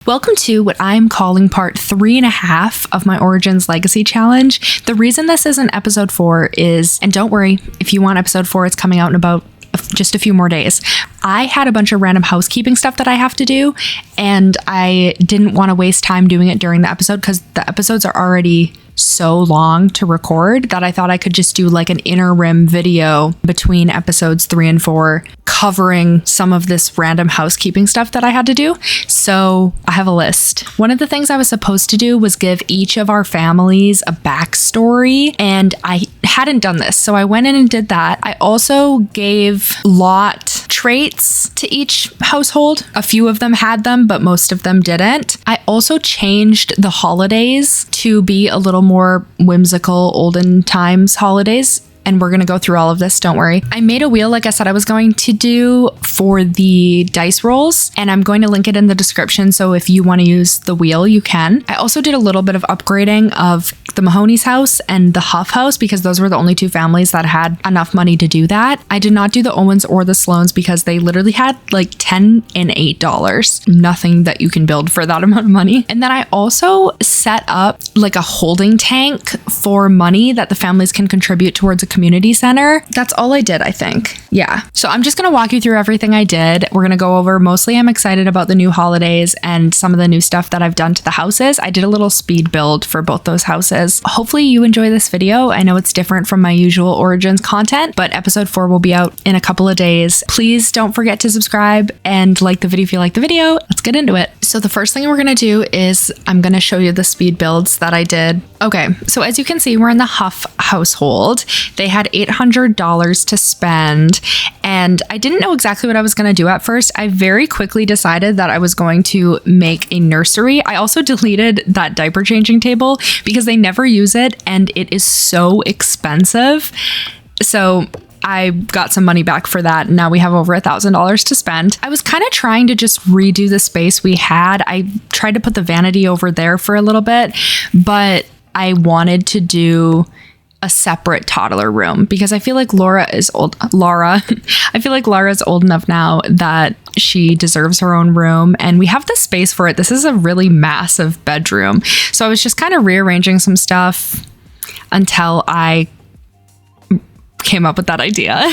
Welcome to what I'm calling part 3.5 of my Origins Legacy Challenge. The reason this isn't episode 4 is, and don't worry, if you want episode 4, it's coming out in about just a few more days. I had a bunch of random housekeeping stuff that I have to do, and I didn't want to waste time doing it during the episode because the episodes are already so long to record that I thought I could just do like an interim video between episodes 3 and 4 covering some of this random housekeeping stuff that I had to do. So I have a list. One of the things I was supposed to do was give each of our families a backstory, and I hadn't done this. So I went in and did that. I also gave lot traits to each household. A few of them had them, but most of them didn't. I also changed the holidays to be a little more whimsical, olden times holidays. And we're going to go through all of this, don't worry. I made a wheel like I said I was going to do for the dice rolls, and I'm going to link it in the description, so if you want to use the wheel, you can. I also did a little bit of upgrading of the Mahoney's house and the Huff house because those were the only two families that had enough money to do that. I did not do the Owens or the Sloans because they literally had like $10 and $8. Nothing that you can build for that amount of money. And then I also set up like a holding tank for money that the families can contribute towards a community center. That's all I did, I think. Yeah. So I'm just going to walk you through everything I did. We're going to go over, mostly I'm excited about the new holidays and some of the new stuff that I've done to the houses. I did a little speed build for both those houses. Hopefully you enjoy this video. I know it's different from my usual Origins content, but episode 4 will be out in a couple of days. Please don't forget to subscribe and like the video if you like the video. Let's get into it. So the first thing we're going to do is I'm going to show you the speed builds that I did. Okay, so as you can see, we're in the Huff household. They had $800 to spend, and I didn't know exactly what I was going to do at first. I very quickly decided that I was going to make a nursery. I also deleted that diaper changing table because they never use it and it is so expensive. So I got some money back for that. Now we have over $1,000 to spend. I was kind of trying to just redo the space we had. I tried to put the vanity over there for a little bit, but I wanted to do a separate toddler room because I feel like Laura, I feel like Laura's old enough now that she deserves her own room, and we have the space for it. This is a really massive bedroom. So I was just kind of rearranging some stuff until I came up with that idea.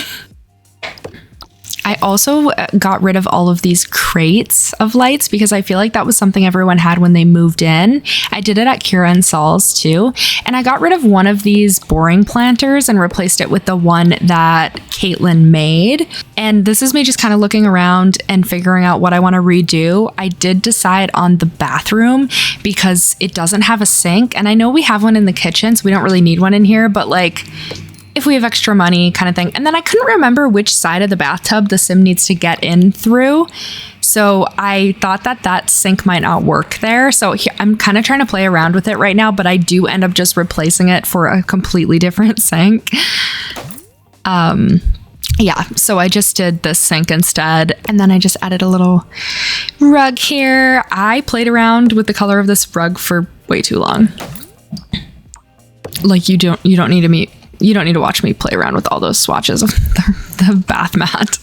I also got rid of all of these crates of lights because I feel like that was something everyone had when they moved in. I did it at Kira and Saul's too. And I got rid of one of these boring planters and replaced it with the one that Caitlin made. And this is me just kind of looking around and figuring out what I want to redo. I did decide on the bathroom because it doesn't have a sink. And I know we have one in the kitchen, so we don't really need one in here, but like, if we have extra money kind of thing. And then I couldn't remember which side of the bathtub the sim needs to get in through. So I thought that sink might not work there. So I'm kind of trying to play around with it right now, but I do end up just replacing it for a completely different sink. Yeah, so I just did the sink instead. And then I just added a little rug here. I played around with the color of this rug for way too long. Like you don't need to watch me play around with all those swatches of the bath mat.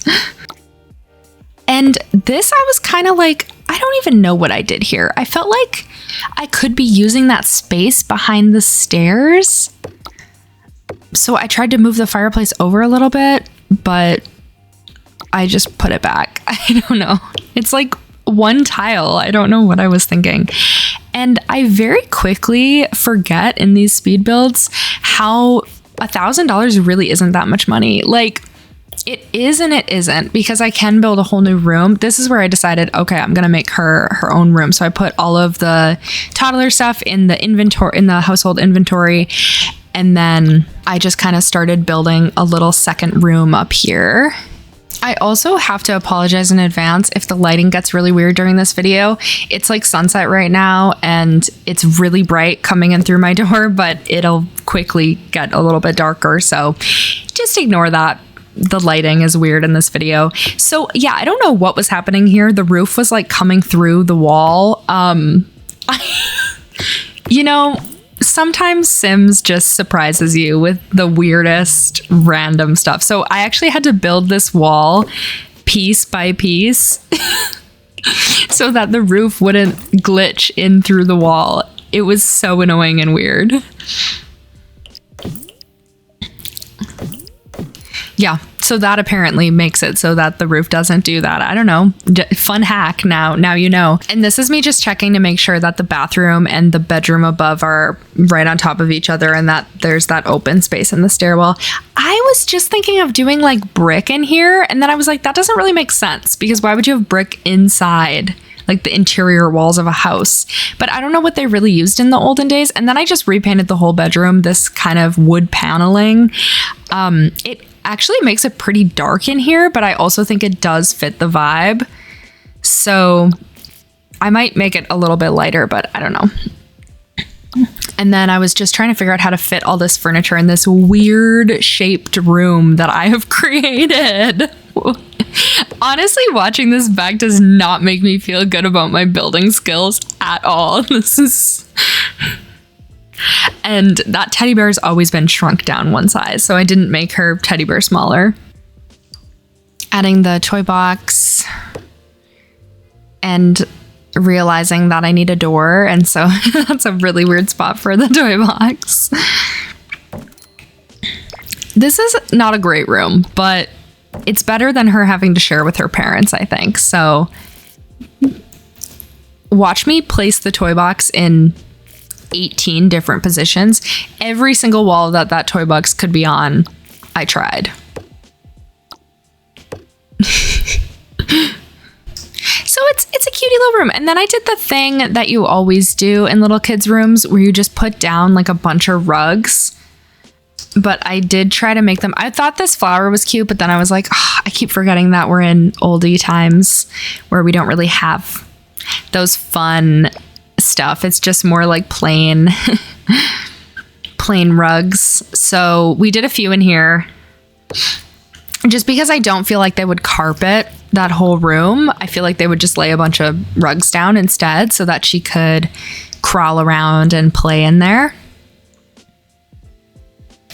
And this, I was kind of like, I don't even know what I did here. I felt like I could be using that space behind the stairs. So I tried to move the fireplace over a little bit, but I just put it back. I don't know. It's like one tile. I don't know what I was thinking. And I very quickly forget in these speed builds how $1,000 really isn't that much money. Like it is and it isn't, because I can build a whole new room. This is where I decided, okay, I'm going to make her own room. So I put all of the toddler stuff in the inventory, in the household inventory. And then I just kind of started building a little second room up here. I also have to apologize in advance if the lighting gets really weird during this video. It's like sunset right now and it's really bright coming in through my door, but it'll quickly get a little bit darker. So just ignore that. The lighting is weird in this video. So yeah, I don't know what was happening here. The roof was like coming through the wall. Sometimes Sims just surprises you with the weirdest random stuff. So I actually had to build this wall piece by piece. so that the roof wouldn't glitch in through the wall. It was so annoying and weird. Yeah, so that apparently makes it so that the roof doesn't do that. I don't know. Fun hack now you know. And this is me just checking to make sure that the bathroom and the bedroom above are right on top of each other and that there's that open space in the stairwell. I was just thinking of doing like brick in here, and then I was like, that doesn't really make sense because why would you have brick inside like the interior walls of a house? But I don't know what they really used in the olden days. And then I just repainted the whole bedroom this kind of wood paneling. It actually makes it pretty dark in here, but I also think it does fit the vibe. So I might make it a little bit lighter, but I don't know. And then I was just trying to figure out how to fit all this furniture in this weird shaped room that I have created. Honestly, watching this back does not make me feel good about my building skills at all. This is... And that teddy bear has always been shrunk down one size, so I didn't make her teddy bear smaller. Adding the toy box and realizing that I need a door, and so that's a really weird spot for the toy box. This is not a great room, but it's better than her having to share with her parents, I think. So watch me place the toy box in 18 different positions. Every single wall that toy box could be on, I tried. So it's a cutie little room. And then I did the thing that you always do in little kids' rooms where you just put down like a bunch of rugs. But I did try to make them. I thought this flower was cute, but then I was like, oh, I keep forgetting that we're in oldie times where we don't really have those fun stuff. It's just more like plain rugs. So we did a few in here just because I don't feel like they would carpet that whole room. I feel like they would just lay a bunch of rugs down instead so that she could crawl around and play in there.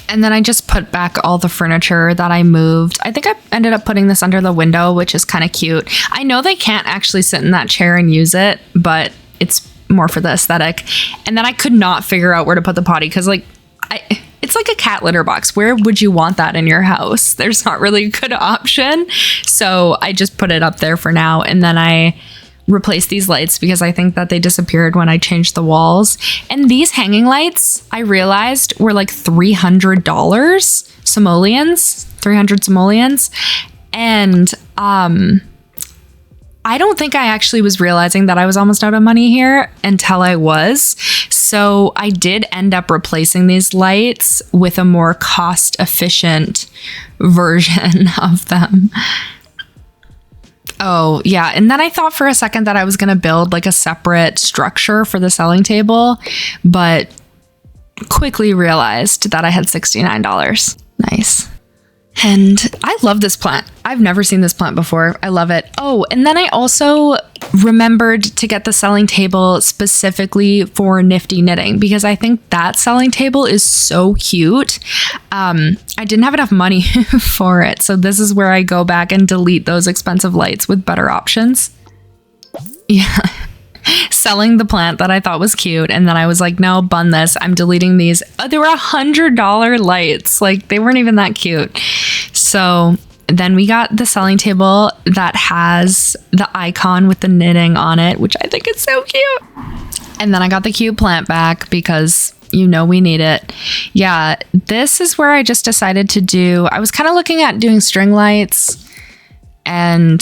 And then I just put back all the furniture that I moved. I think I ended up putting this under the window, which is kind of cute. I know they can't actually sit in that chair and use it, but it's more for the aesthetic. And then I could not figure out where to put the potty because it's like a cat litter box. Where would you want that in your house? There's not really a good option. So I just put it up there for now. And then I replaced these lights because I think that they disappeared when I changed the walls. And these hanging lights, I realized, were like $300 simoleons, 300 simoleons. And I don't think I actually was realizing that I was almost out of money here until I was. So I did end up replacing these lights with a more cost-efficient version of them. Oh, yeah. And then I thought for a second that I was going to build like a separate structure for the selling table, but quickly realized that I had $69. Nice. And I love this plant. I've never seen this plant before. I love it. Oh, and then I also remembered to get the selling table specifically for nifty knitting because I think that selling table is so cute. I didn't have enough money for it. So this is where I go back and delete those expensive lights with better options. Yeah. Selling the plant that I thought was cute. And then I was like, no, bun this. I'm deleting these. They were $100 lights. Like they weren't even that cute. So then we got the selling table that has the icon with the knitting on it, which I think is so cute. And then I got the cute plant back because you know we need it. Yeah, this is where I just decided to do, I was kind of looking at doing string lights and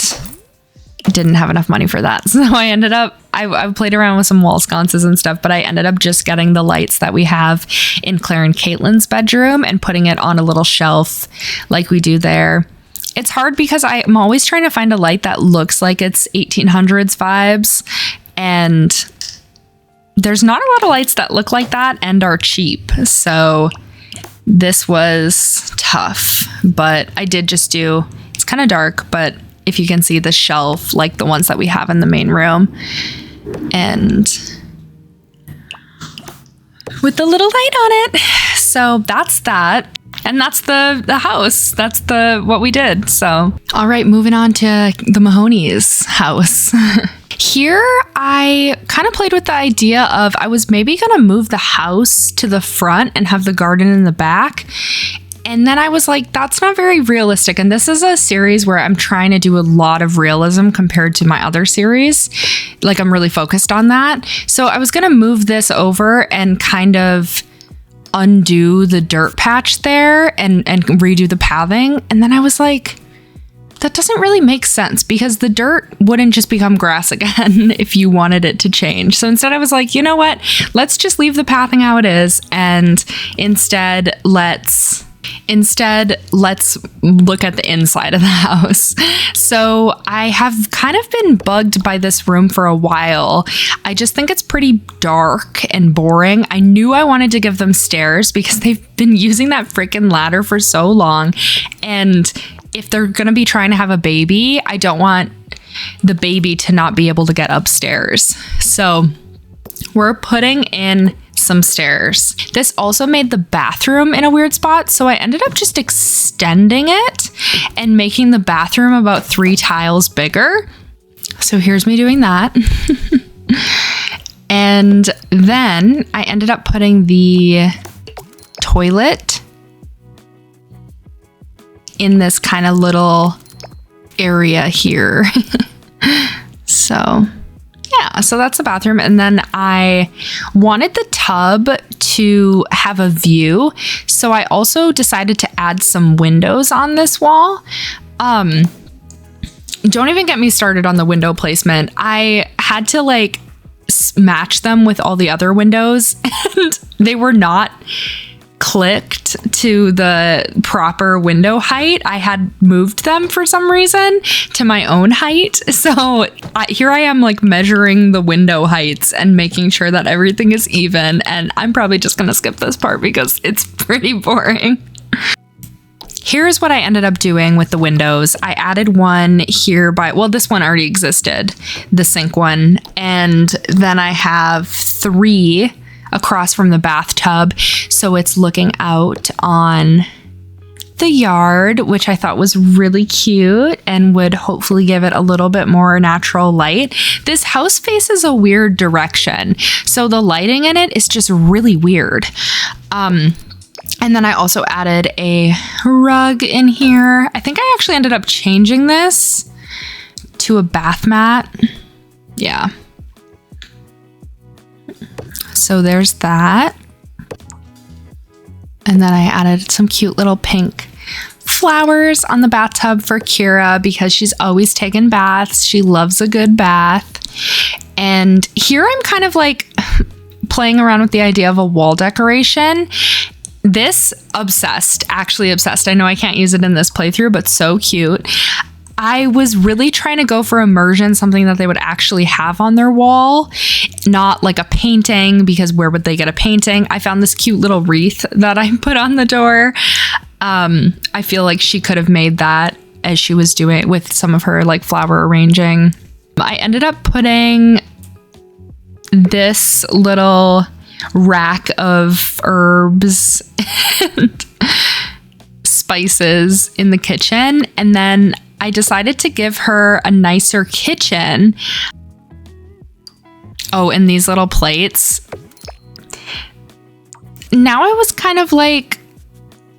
didn't have enough money for that. So I ended up, I played around with some wall sconces and stuff, but I ended up just getting the lights that we have in Claire and Caitlin's bedroom and putting it on a little shelf like we do there. It's hard because I'm always trying to find a light that looks like it's 1800s vibes, and there's not a lot of lights that look like that and are cheap. So this was tough, but I did just do, it's kind of dark, but if you can see the shelf, like the ones that we have in the main room, and with the little light on it. So that's that. And that's the house. That's what we did. So, all right, moving on to the Mahoney's house. Here, I kind of played with the idea of I was maybe going to move the house to the front and have the garden in the back. And then I was like, that's not very realistic. And this is a series where I'm trying to do a lot of realism compared to my other series. Like, I'm really focused on that. So I was going to move this over and kind of undo the dirt patch there and redo the pathing. And then I was like, that doesn't really make sense because the dirt wouldn't just become grass again if you wanted it to change. So instead I was like, you know what? Let's just leave the pathing how it is. And instead let's look at the inside of the house. So I have kind of been bugged by this room for a while. I just think it's pretty dark and boring. I knew I wanted to give them stairs because they've been using that freaking ladder for so long. And if they're going to be trying to have a baby, I don't want the baby to not be able to get upstairs. So we're putting in some stairs. This also made the bathroom in a weird spot, so I ended up just extending it and making the bathroom about 3 tiles bigger. So here's me doing that. And then I ended up putting the toilet in this kind of little area here. So that's the bathroom. And then I wanted the tub to have a view. So I also decided to add some windows on this wall. Don't even get me started on the window placement. I had to like match them with all the other windows and they were not clicked to the proper window height. I had moved them for some reason to my own height. So here I am like measuring the window heights and making sure that everything is even. And I'm probably just going to skip this part because it's pretty boring. Here's what I ended up doing with the windows. I added one here this one already existed, the sink one. And then I have 3 across from the bathtub, so it's looking out on the yard, which I thought was really cute and would hopefully give it a little bit more natural light. This house faces a weird direction, so the lighting in it is just really weird. And then I also added a rug in here. I think I actually ended up changing this to a bath mat. Yeah. So there's that. And then I added some cute little pink flowers on the bathtub for Kira because she's always taken baths. She loves a good bath. And here I'm kind of like playing around with the idea of a wall decoration. This actually obsessed. I know I can't use it in this playthrough, but so cute. I was really trying to go for immersion, something that they would actually have on their wall, not like a painting, because where would they get a painting? I found this cute little wreath that I put on the door. I feel like she could have made that as she was doing with some of her like flower arranging. I ended up putting this little rack of herbs and spices in the kitchen, and then I decided to give her a nicer kitchen. Oh, and these little plates. Now I was kind of like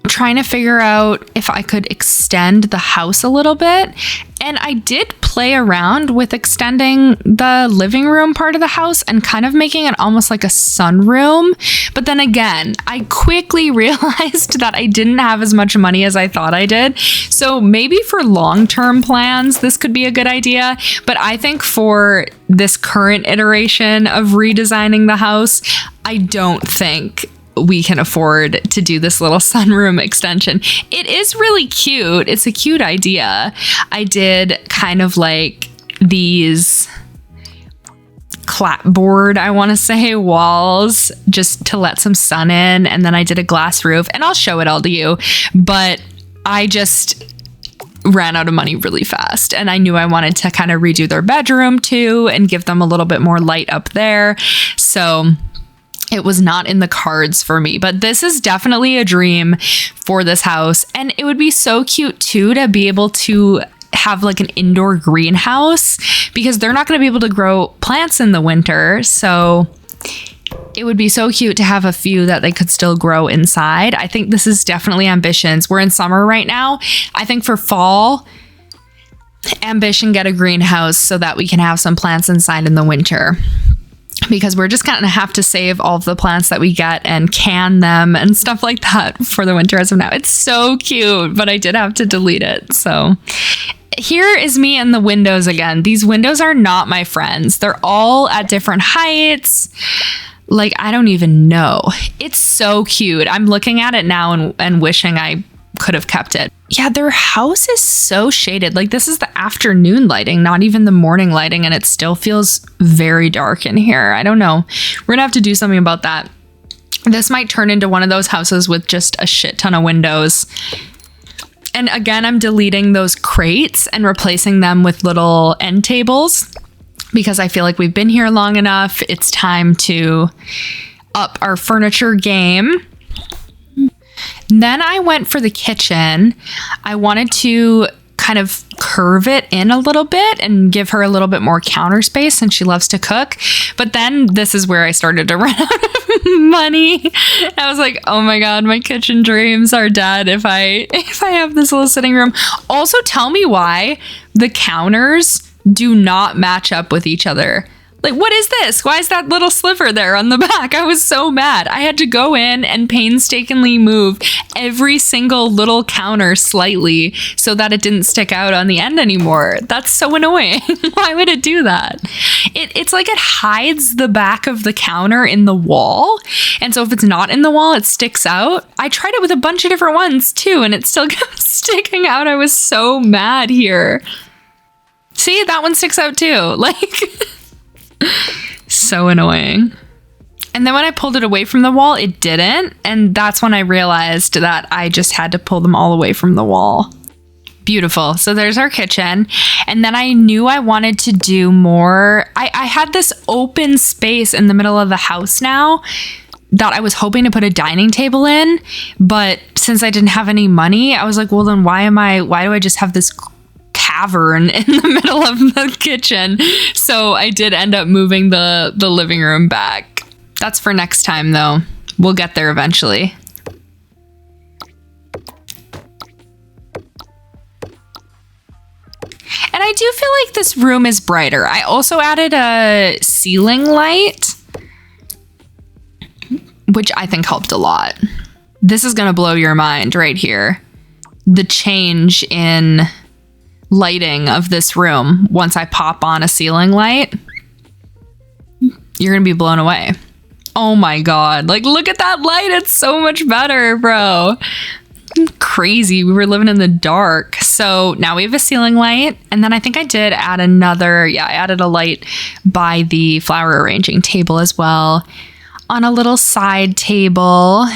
trying to figure out if I could extend the house a little bit. And I did play around with extending the living room part of the house and kind of making it almost like a sunroom. But then again, I quickly realized that I didn't have as much money as I thought I did. So maybe for long-term plans, this could be a good idea. But I think for this current iteration of redesigning the house, I don't think we can afford to do this little sunroom extension. It is really cute. It's a cute idea. I did kind of like these clapboard, I want to say, walls just to let some sun in. And then I did a glass roof, and I'll show it all to you. But I just ran out of money really fast, and I knew I wanted to kind of redo their bedroom too and give them a little bit more light up there. So it was not in the cards for me, but this is definitely a dream for this house. And it would be so cute too to be able to have like an indoor greenhouse, because they're not going to be able to grow plants in the winter. So it would be so cute to have a few that they could still grow inside. I think this is definitely ambitions. We're in summer right now. I think for fall, ambition, get a greenhouse so that we can have some plants inside in the winter, because we're just going to have to save all of the plants that we get and can them and stuff like that for the winter as of now. It's so cute, but I did have to delete it. So here is me and the windows again. These windows are not my friends. They're all at different heights. Like, I don't even know. It's so cute. I'm looking at it now and wishing I could have kept it. Yeah, their house is so shaded. Like, this is the afternoon lighting, not even the morning lighting, and it still feels very dark in here. I don't know. We're gonna have to do something about that. This might turn into one of those houses with just a shit ton of windows. And again, I'm deleting those crates and replacing them with little end tables, because I feel like we've been here long enough. It's time to up our furniture game. Then I went for the kitchen. I wanted to kind of curve it in a little bit and give her a little bit more counter space, and she loves to cook. But then this is where I started to run out of money. I was like, oh my God, my kitchen dreams are dead if I have this little sitting room. Also, tell me why the counters do not match up with each other. Like, what is this? Why is that little sliver there on the back? I was so mad. I had to go in and painstakingly move every single little counter slightly so that it didn't stick out on the end anymore. That's so annoying. Why would it do that? It's like it hides the back of the counter in the wall. And so if it's not in the wall, it sticks out. I tried it with a bunch of different ones too, and it still kept sticking out. I was so mad here. See, that one sticks out too. Like... so annoying. And then when I pulled it away from the wall, it didn't. And that's when I realized that I just had to pull them all away from the wall. Beautiful. So there's our kitchen. And then I knew I wanted to do more. I had this open space in the middle of the house now that I was hoping to put a dining table in. But since I didn't have any money, I was like, well, then why do I just have this cavern in the middle of the kitchen? So I did end up moving the living room back. That's for next time though. We'll get there eventually. And I do feel like this room is brighter. I also added a ceiling light, which I think helped a lot. This is gonna blow your mind right here. The change in lighting of this room once I pop on a ceiling light. You're gonna be blown away. Oh my God, like look at that light. It's so much better, bro. Crazy. We were living in the dark. So now we have a ceiling light. And then I think I did add another, I added a light by the flower arranging table as well, on a little side table.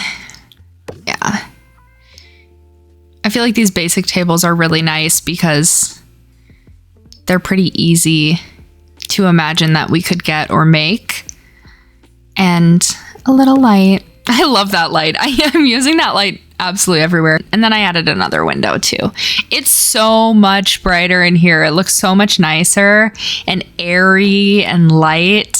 Yeah. I feel like these basic tables are really nice because they're pretty easy to imagine that we could get or make. And a little light. I love that light. I am using that light absolutely everywhere. And then I added another window too. It's so much brighter in here. It looks so much nicer and airy and light.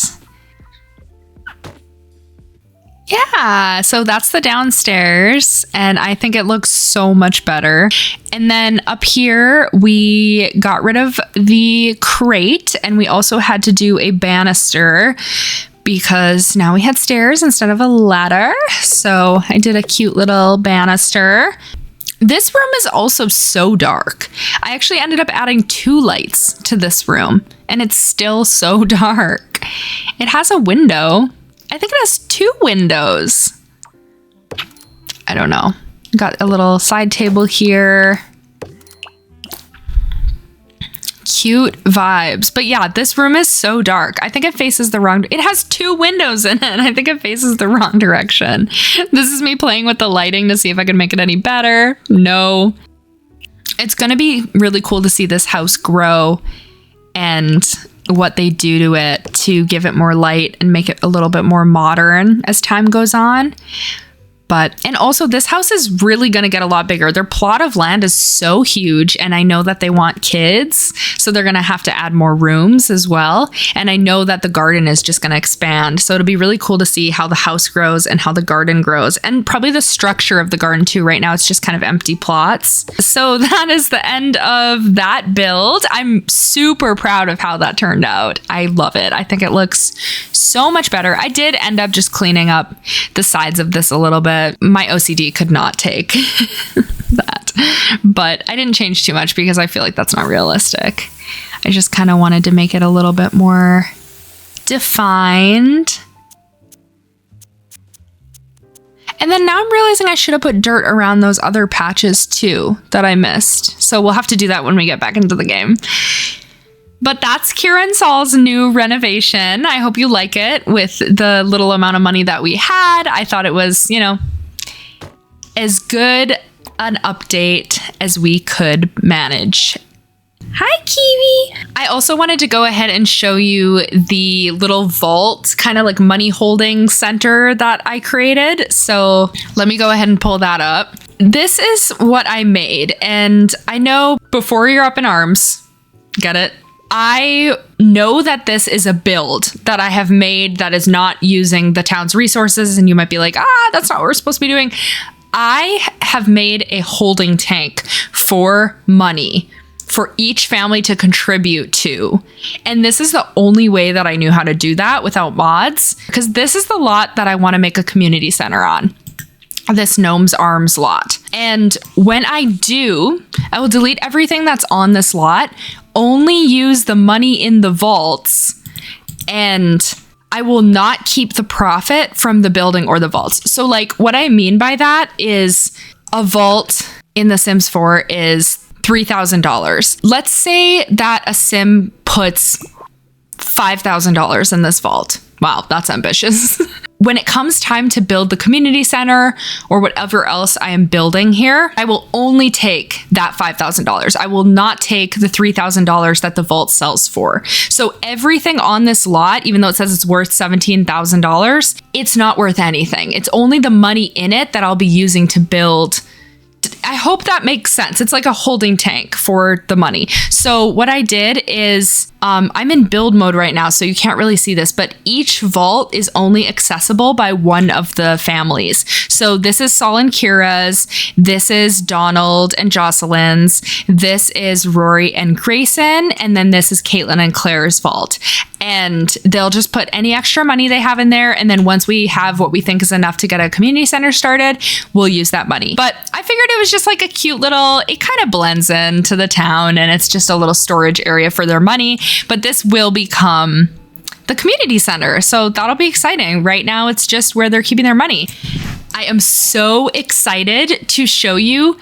Yeah, so that's the downstairs, and I think it looks so much better. And then up here, we got rid of the crate, and we also had to do a banister because now we had stairs instead of a ladder. So I did a cute little banister. This room is also so dark. I actually ended up adding 2 lights to this room, and it's still so dark. It has a window. I think it has 2 windows. I don't know. Got a little side table here. Cute vibes. But yeah, this room is so dark. I think it faces the wrong... It has 2 windows in it, and I think it faces the wrong direction. This is me playing with the lighting to see if I can make it any better. No. It's going to be really cool to see this house grow and what they do to it to give it more light and make it a little bit more modern as time goes on. And also this house is really going to get a lot bigger. Their plot of land is so huge, and I know that they want kids, so they're going to have to add more rooms as well. And I know that the garden is just going to expand. So it'll be really cool to see how the house grows and how the garden grows, and probably the structure of the garden too. Right now it's just kind of empty plots. So that is the end of that build. I'm super proud of how that turned out. I love it. I think it looks so much better. I did end up just cleaning up the sides of this a little bit. My OCD could not take that, but I didn't change too much because I feel like that's not realistic. I just kind of wanted to make it a little bit more defined. And then now I'm realizing I should have put dirt around those other patches too that I missed. So we'll have to do that when we get back into the game. But that's Kira and Saul's new renovation. I hope you like it with the little amount of money that we had. I thought it was, as good an update as we could manage. Hi, Kiwi. I also wanted to go ahead and show you the little vault, kind of like money holding center that I created. So let me go ahead and pull that up. This is what I made. And I know before you're up in arms, get it? I know that this is a build that I have made that is not using the town's resources. And you might be like, that's not what we're supposed to be doing. I have made a holding tank for money for each family to contribute to. And this is the only way that I knew how to do that without mods, because this is the lot that I want to make a community center on. This Gnome's Arms lot. And when I do, I will delete everything that's on this lot, only use the money in the vaults, and I will not keep the profit from the building or the vaults. So like what I mean by that is a vault in The Sims 4 is $3,000. Let's say that a sim puts $5,000 in this vault. Wow, that's ambitious. When it comes time to build the community center or whatever else I am building here, I will only take that $5,000. I will not take the $3,000 that the vault sells for. So everything on this lot, even though it says it's worth $17,000, it's not worth anything. It's only the money in it that I'll be using to build. I hope that makes sense. It's like a holding tank for the money. So what I did is, I'm in build mode right now, so you can't really see this, but each vault is only accessible by one of the families. So this is Saul and Kira's, this is Donald and Jocelyn's, this is Rory and Grayson, and then this is Caitlin and Claire's vault. And they'll just put any extra money they have in there. And then once we have what we think is enough to get a community center started, we'll use that money. But I figured it was just like a cute little, it kind of blends into the town, and it's just a little storage area for their money. But this will become the community center. So that'll be exciting. Right now, it's just where they're keeping their money. I am so excited to show you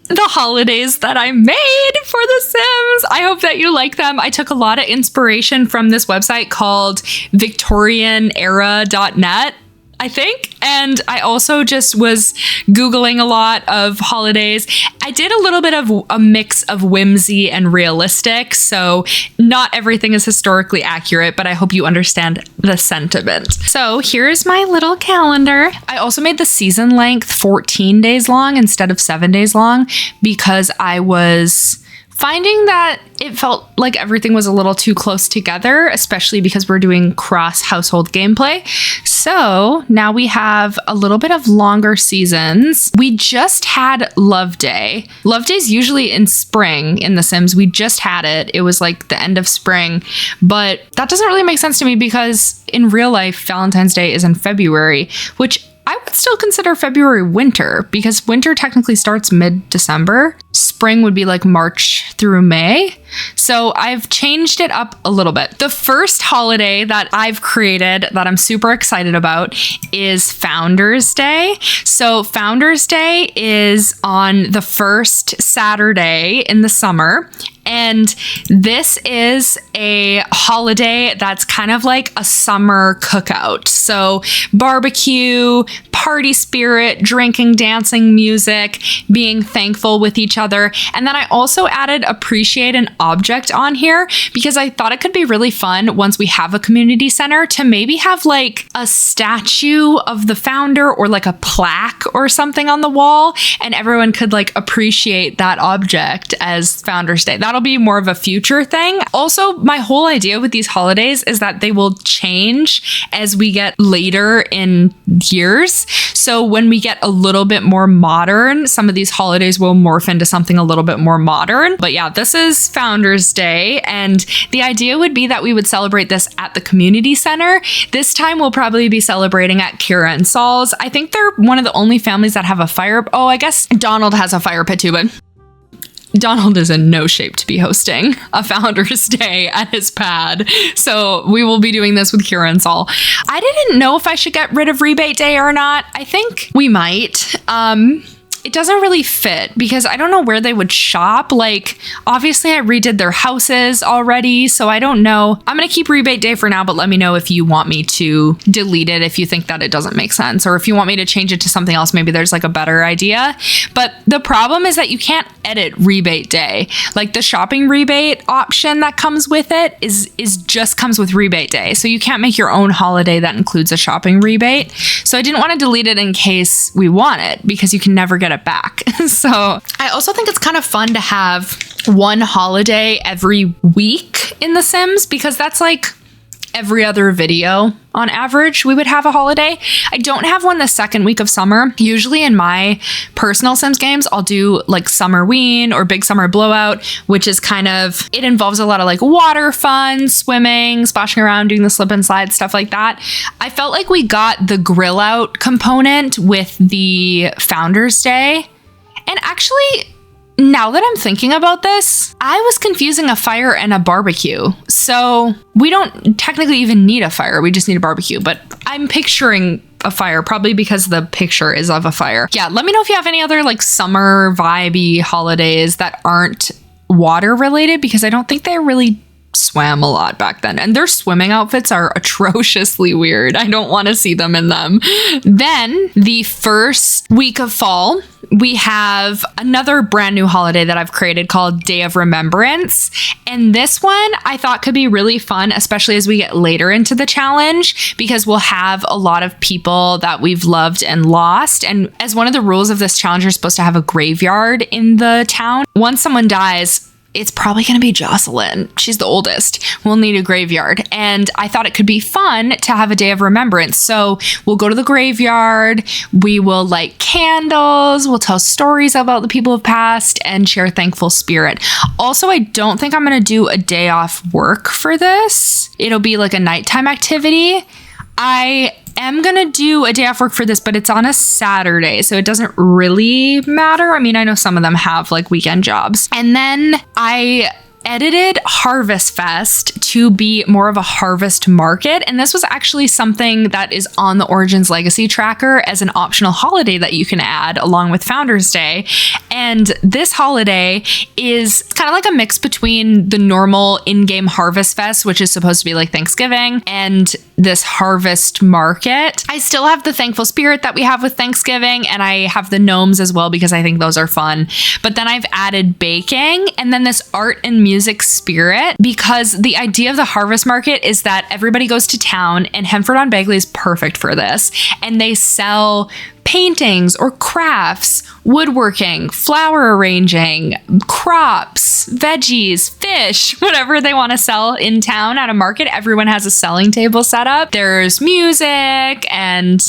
the holidays that I made for The Sims. I hope that you like them. I took a lot of inspiration from this website called victorianera.net, I think. And I also just was Googling a lot of holidays. I did a little bit of a mix of whimsy and realistic, so not everything is historically accurate, but I hope you understand the sentiment. So here's my little calendar. I also made the season length 14 days long instead of 7 days long because I was finding that it felt like everything was a little too close together, especially because we're doing cross household gameplay. So now we have a little bit of longer seasons. We just had Love Day. Love Day is usually in spring in The Sims. We just had it. It was like the end of spring, but that doesn't really make sense to me because in real life, Valentine's Day is in February, which I would still consider February winter because winter technically starts mid-December. Spring would be like March through May. So I've changed it up a little bit. The first holiday that I've created that I'm super excited about is Founders Day. So Founders Day is on the first Saturday in the summer. And this is a holiday that's kind of like a summer cookout. So barbecue, party spirit, drinking, dancing, music, being thankful with each other. And then I also added appreciate an object on here because I thought it could be really fun once we have a community center to maybe have like a statue of the founder or like a plaque or something on the wall, and everyone could like appreciate that object as Founders Day. That'll be more of a future thing. Also, my whole idea with these holidays is that they will change as we get later in years. So when we get a little bit more modern, some of these holidays will morph into something a little bit more modern. But yeah, this is Founders Day, and the idea would be that we would celebrate this at the community center. This time we'll probably be celebrating at Kira and Saul's. I think they're one of the only families that have a fire. Oh, I guess Donald has a fire pit too, but Donald is in no shape to be hosting a Founders Day at his pad. So we will be doing this with Kira and Saul. I didn't know if I should get rid of rebate day or not. I think we might. It doesn't really fit because I don't know where they would shop. Like, obviously I redid their houses already, so I don't know. I'm going to keep rebate day for now, but let me know if you want me to delete it if you think that it doesn't make sense, or if you want me to change it to something else. Maybe there's like a better idea. But the problem is that you can't edit rebate day. Like the shopping rebate option that comes with it is just comes with rebate day. So you can't make your own holiday that includes a shopping rebate. So I didn't want to delete it in case we want it because you can never get it back. So I also think it's kind of fun to have one holiday every week in The Sims because that's like every other video on average we would have a holiday. I don't have one the second week of summer. Usually in my personal Sims games, I'll do like Summerween or Big Summer Blowout, which is kind of, it involves a lot of like water fun, swimming, splashing around, doing the slip and slide, stuff like that. I felt like we got the grill out component with the Founders Day. And actually, now that I'm thinking about this, I was confusing a fire and a barbecue. So we don't technically even need a fire. We just need a barbecue. But I'm picturing a fire, probably because the picture is of a fire. Yeah, let me know if you have any other like summer vibey holidays that aren't water related, because I don't think they really swam a lot back then. And their swimming outfits are atrociously weird. I don't want to see them in them. Then the first week of fall, we have another brand new holiday that I've created called Day of Remembrance. And this one I thought could be really fun, especially as we get later into the challenge, because we'll have a lot of people that we've loved and lost. And as one of the rules of this challenge, you're supposed to have a graveyard in the town. Once someone dies, it's probably going to be Jocelyn. She's the oldest. We'll need a graveyard. And I thought it could be fun to have a day of remembrance. So we'll go to the graveyard. We will light candles. We'll tell stories about the people who've passed and share thankful spirit. Also, I don't think I'm going to do a day off work for this. It'll be like a nighttime activity. I am going to do a day off work for this, but it's on a Saturday, so it doesn't really matter. I mean, I know some of them have like weekend jobs. And then I edited Harvest Fest to be more of a harvest market. And this was actually something that is on the Origins Legacy tracker as an optional holiday that you can add along with Founders Day. And this holiday is kind of like a mix between the normal in-game Harvest Fest, which is supposed to be like Thanksgiving, and this harvest market. I still have the thankful spirit that we have with Thanksgiving, and I have the gnomes as well because I think those are fun. But then I've added baking and then this art and music spirit, because the idea of the harvest market is that everybody goes to town, and Henford-on-Bagley is perfect for this, and they sell paintings or crafts, woodworking, flower arranging, crops, veggies, fish, whatever they want to sell in town at a market. Everyone has a selling table set up. There's music and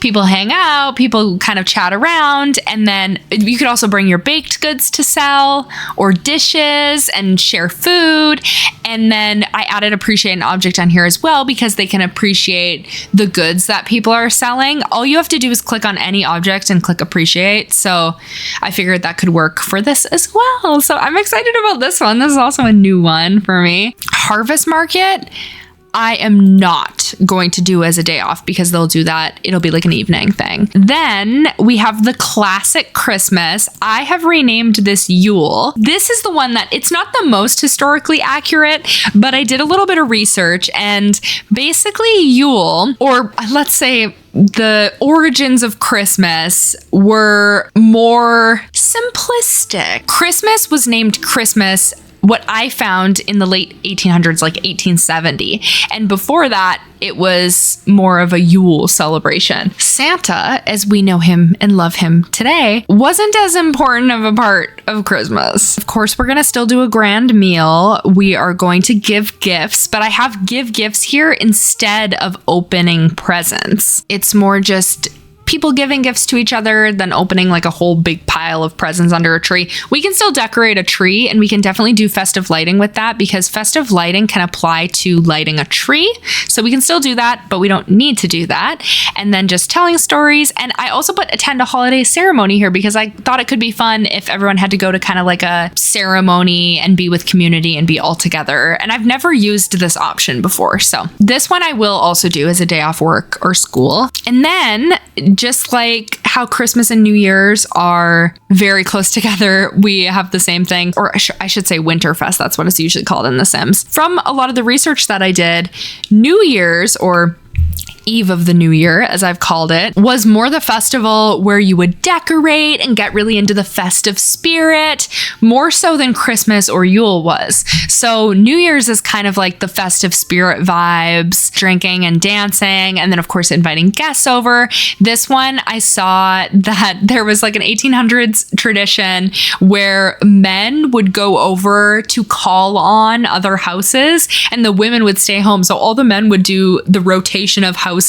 people hang out, people kind of chat around. And then you could also bring your baked goods to sell or dishes and share food. And then I added appreciate an object on here as well, because they can appreciate the goods that people are selling. All you have to do is click on any object and click appreciate. So I figured that could work for this as well. So I'm excited about this one. This is also a new one for me. Harvest Market. I am not going to do as a day off because they'll do that. It'll be like an evening thing. Then we have the classic Christmas. I have renamed this Yule. This is the one that it's not the most historically accurate, but I did a little bit of research, and basically Yule, or let's say the origins of Christmas, were more simplistic. Christmas was named Christmas, what I found, in the late 1800s, like 1870. And before that, it was more of a Yule celebration. Santa, as we know him and love him today, wasn't as important of a part of Christmas. Of course, we're going to still do a grand meal. We are going to give gifts, but I have give gifts here instead of opening presents. It's more just people giving gifts to each other than opening like a whole big pile of presents under a tree. We can still decorate a tree, and we can definitely do festive lighting with that, because festive lighting can apply to lighting a tree. So we can still do that, but we don't need to do that. And then just telling stories. And I also put attend a holiday ceremony here because I thought it could be fun if everyone had to go to kind of like a ceremony and be with community and be all together. And I've never used this option before. So this one I will also do as a day off work or school. And then, just like how Christmas and New Year's are very close together, we have the same thing, or I should say Winterfest. That's what it's usually called in The Sims. From a lot of the research that I did, New Year's, or Eve of the New Year, as I've called it, was more the festival where you would decorate and get really into the festive spirit, more so than Christmas or Yule was. So New Year's is kind of like the festive spirit vibes, drinking and dancing, and then of course inviting guests over. This one, I saw that there was like an 1800s tradition where men would go over to call on other houses and the women would stay home. So all the men would do the rotation of houses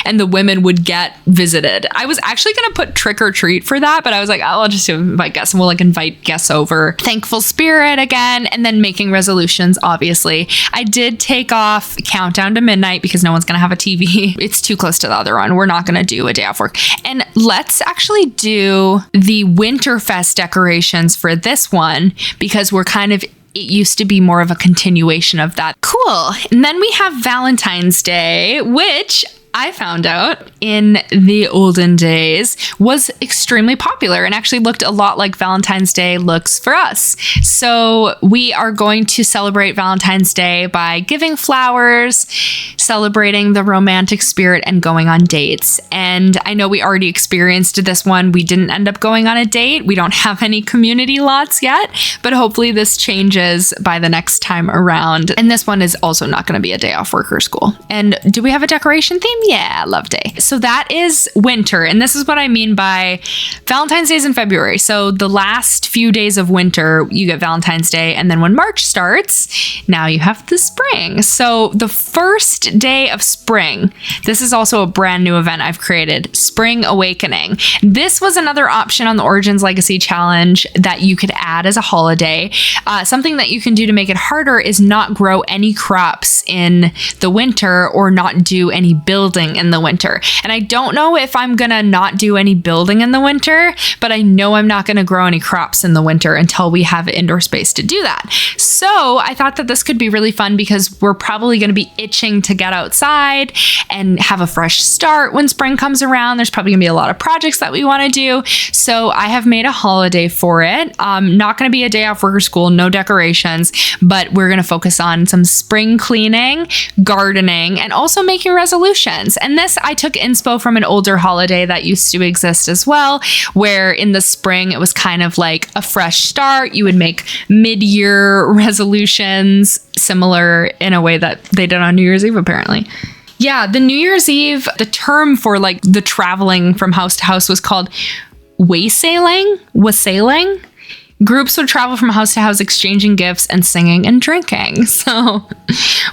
and the women would get visited. I was actually going to put trick or treat for that, but I was like, oh, I'll just invite guests, and we'll like invite guests over. Thankful spirit again, and then making resolutions, obviously. I did take off Countdown to Midnight because no one's going to have a TV. It's too close to the other one. We're not going to do a day off work. And let's actually do the Winterfest decorations for this one because it used to be more of a continuation of that. Cool. And then we have Valentine's Day, which I found out in the olden days was extremely popular and actually looked a lot like Valentine's Day looks for us. So we are going to celebrate Valentine's Day by giving flowers, celebrating the romantic spirit, and going on dates. And I know we already experienced this one. We didn't end up going on a date. We don't have any community lots yet, but hopefully this changes by the next time around. And this one is also not going to be a day off work or school. And do we have a decoration theme? Yeah, love day. So that is winter. And this is what I mean by Valentine's Day is in February. So the last few days of winter, you get Valentine's Day. And then when March starts, now you have the spring. So the first day of spring, this is also a brand new event I've created, Spring Awakening. This was another option on the Origins Legacy Challenge that you could add as a holiday. Something that you can do to make it harder is not grow any crops in the winter or not do any building in the winter. And I don't know if I'm gonna not do any building in the winter, but I know I'm not gonna grow any crops in the winter until we have indoor space to do that. So I thought that this could be really fun because we're probably gonna be itching to get outside and have a fresh start when spring comes around. There's probably gonna be a lot of projects that we wanna do. So I have made a holiday for it. Not gonna be a day off work or school, no decorations, but we're gonna focus on some spring cleaning, gardening, and also making resolutions. And this, I took inspo from an older holiday that used to exist as well, where in the spring, it was kind of like a fresh start. You would make mid-year resolutions, similar in a way that they did on New Year's Eve, apparently. Yeah, the New Year's Eve, the term for like the traveling from house to house was called wassailing. Groups would travel from house to house, exchanging gifts and singing and drinking. So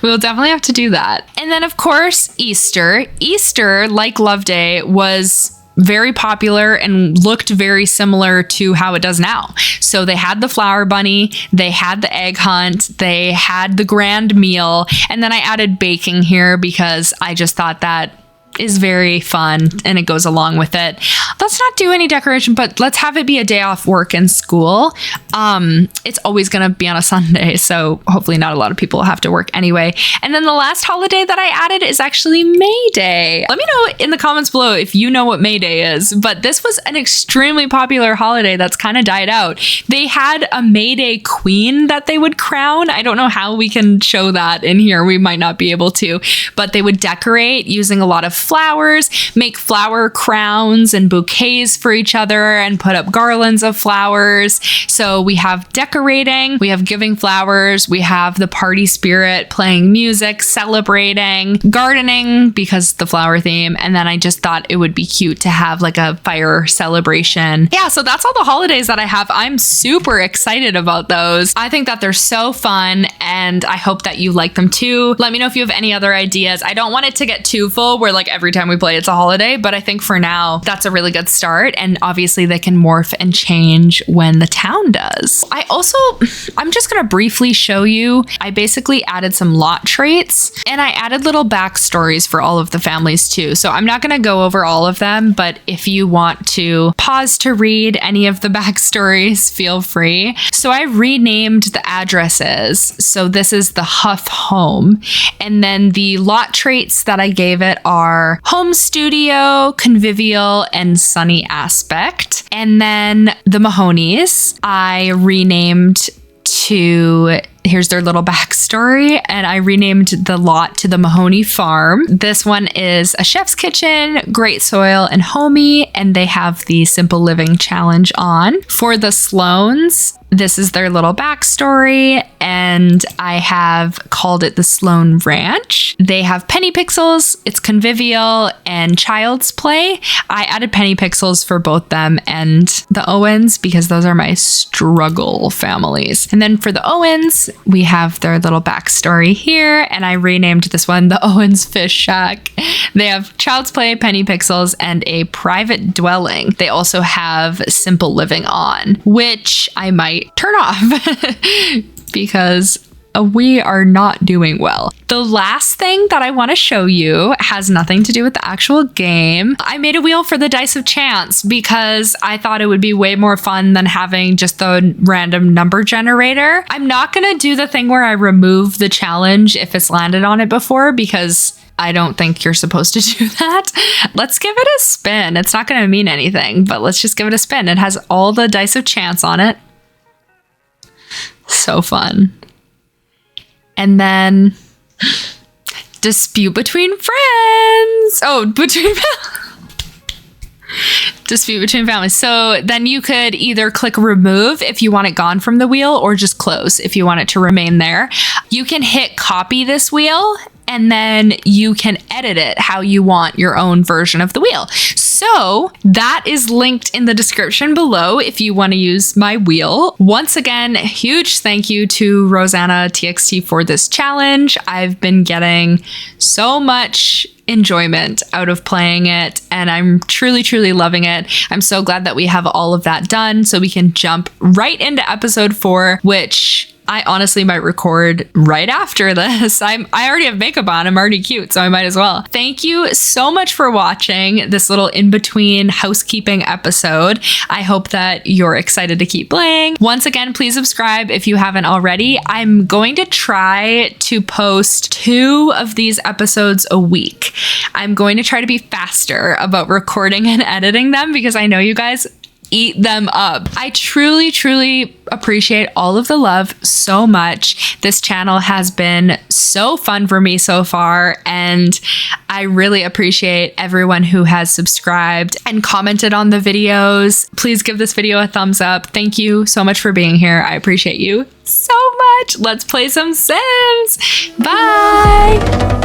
we'll definitely have to do that. And then, of course, Easter. Easter, like Love Day, was very popular and looked very similar to how it does now. So they had the flower bunny, they had the egg hunt, they had the grand meal, and then I added baking here because I just thought that is very fun and it goes along with it. Let's not do any decoration, but let's have it be a day off work and school. It's always going to be on a Sunday, so hopefully not a lot of people have to work anyway. And then the last holiday that I added is actually May Day. Let me know in the comments below if you know what May Day is, but this was an extremely popular holiday that's kind of died out. They had a May Day queen that they would crown. I don't know how we can show that in here. We might not be able to, but they would decorate using a lot of flowers, make flower crowns and bouquets for each other, and put up garlands of flowers. So we have decorating, we have giving flowers, we have the party spirit, playing music, celebrating, gardening because the flower theme, and then I just thought it would be cute to have like a fire celebration. Yeah, so that's all the holidays that I have. I'm super excited about those. I think that they're so fun and I hope that you like them too. Let me know if you have any other ideas. I don't want it to get too full where like every time we play it's a holiday, but I think for now that's a really good start, and obviously they can morph and change when the town does. I'm just gonna briefly show you, I basically added some lot traits and I added little backstories for all of the families too. So I'm not gonna go over all of them, but if you want to pause to read any of the backstories, feel free. So I renamed the addresses. So this is the Huff home, and then the lot traits that I gave it are home studio, convivial, and sunny aspect. And then the Mahonies, I renamed to, here's their little backstory, and I renamed the lot to the Mahoney Farm. This one is a chef's kitchen, great soil, and homey, and they have the Simple Living Challenge on. For the Sloans, this is their little backstory, and I have called it the Sloan Ranch. They have Penny Pixels, it's convivial, and Child's Play. I added Penny Pixels for both them and the Owens because those are my struggle families. And then for the Owens, we have their little backstory here, and I renamed this one the Owens Fish Shack. They have Child's Play, Penny Pixels, and a private dwelling. They also have Simple Living on, which I might turn off because we are not doing well. The last thing that I want to show you has nothing to do with the actual game. I made a wheel for the Dice of Chance because I thought it would be way more fun than having just the random number generator. I'm not going to do the thing where I remove the challenge if it's landed on it before because I don't think you're supposed to do that. Let's give it a spin. It's not going to mean anything, but let's just give it a spin. It has all the Dice of Chance on it. So fun. And then dispute between friends. Oh, dispute between families. So then you could either click remove if you want it gone from the wheel, or just close if you want it to remain there. You can hit copy this wheel, and then you can edit it how you want your own version of the wheel. So that is linked in the description below if you want to use my wheel. Once again, huge thank you to Rosanna TXT for this challenge. I've been getting so much enjoyment out of playing it, and I'm truly, truly loving it. I'm so glad that we have all of that done so we can jump right into episode 4, which I honestly might record right after this. I already have makeup on. I'm already cute, so I might as well. Thank you so much for watching this little in-between housekeeping episode. I hope that you're excited to keep playing. Once again, please subscribe if you haven't already. I'm going to try to post 2 of these episodes a week. I'm going to try to be faster about recording and editing them because I know you guys eat them up. I truly, truly appreciate all of the love so much. This channel has been so fun for me so far, and I really appreciate everyone who has subscribed and commented on the videos. Please give this video a thumbs up. Thank you so much for being here. I appreciate you so much. Let's play some Sims. Bye.